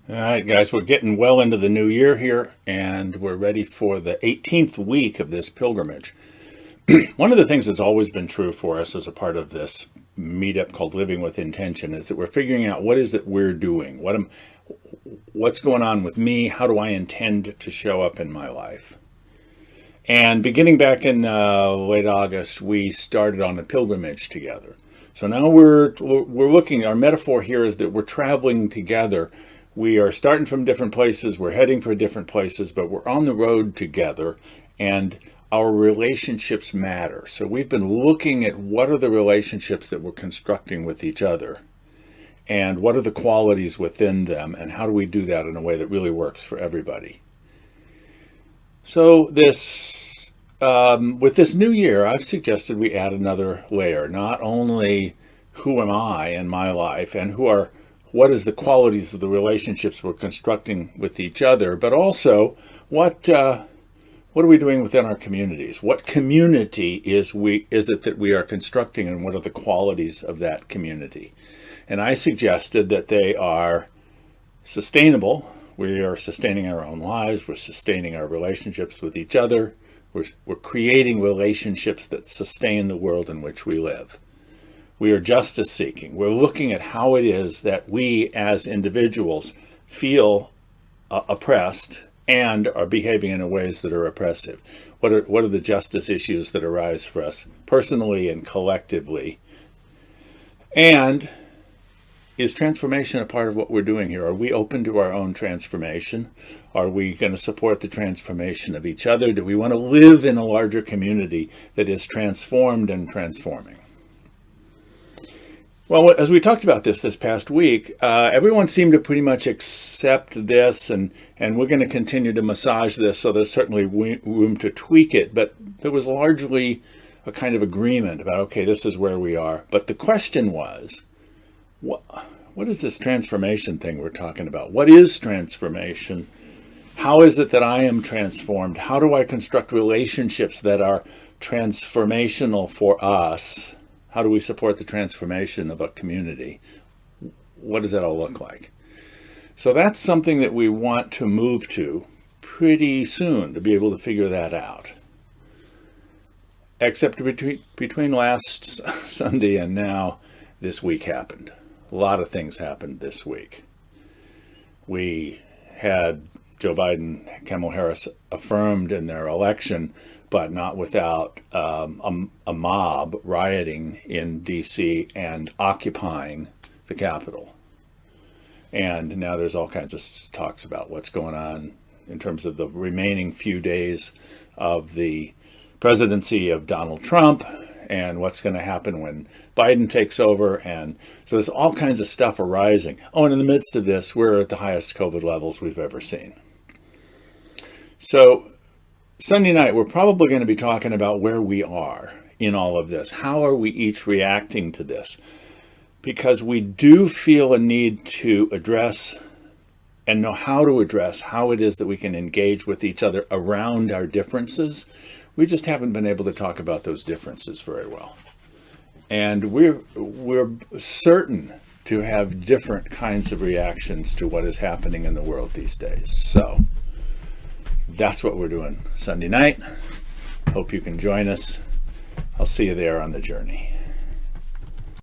All right, guys, we're getting well into the new year here, and we're ready for the 18th week of this pilgrimage. One of the things that's always been true for us as a part of this meetup called Living with Intention is that we're figuring out what is it we're doing, what's going on with me, how do I intend to show up in my life. And beginning back in late August, we started on a pilgrimage together. So now we're looking, our metaphor here is that we're traveling together. We are starting from different places, we're heading for different places, but we're on the road together, and our relationships matter. So we've been looking at what are the relationships that we're constructing with each other, and what are the qualities within them, and how do we do that in a way that really works for everybody. So with this new year, I've suggested we add another layer, not only who am I in my life and what is the qualities of the relationships we're constructing with each other, but also what are we doing within our communities? What community is it that we are constructing, and what are the qualities of that community? And I suggested that they are sustainable. We are sustaining our own lives. We're sustaining our relationships with each other. We're creating relationships that sustain the world in which we live. We are justice seeking. We're looking at how it is that we as individuals feel oppressed and are behaving in ways that are oppressive. What are the justice issues that arise for us personally and collectively? And is transformation a part of what we're doing here? Are we open to our own transformation? Are we going to support the transformation of each other? Do we want to live in a larger community that is transformed and transforming? Well, as we talked about this past week, everyone seemed to pretty much accept this, and we're going to continue to massage this, so there's certainly room to tweak it, but there was largely a kind of agreement about, okay, this is where we are. But the question was, what is this transformation thing we're talking about? What is transformation? How is it that I am transformed? How do I construct relationships that are transformational for us? How do we support the transformation of a community? What does that all look like? So that's something that we want to move to pretty soon, to be able to figure that out. Except between last Sunday and now, this week happened. A lot of things happened this week. We had Joe Biden, Kamala Harris affirmed in their election, but not without a mob rioting in D.C. and occupying the Capitol. And now there's all kinds of talks about what's going on in terms of the remaining few days of the presidency of Donald Trump, and what's going to happen when Biden takes over. And so there's all kinds of stuff arising. Oh, and in the midst of this, we're at the highest COVID levels we've ever seen. So Sunday night, we're probably going to be talking about where we are in all of this. How are we each reacting to this? Because we do feel a need to address and know how to address how it is that we can engage with each other around our differences. We just haven't been able to talk about those differences very well. And we're certain to have different kinds of reactions to what is happening in the world these days. So that's what we're doing Sunday night. Hope you can join us. I'll see you there on the journey.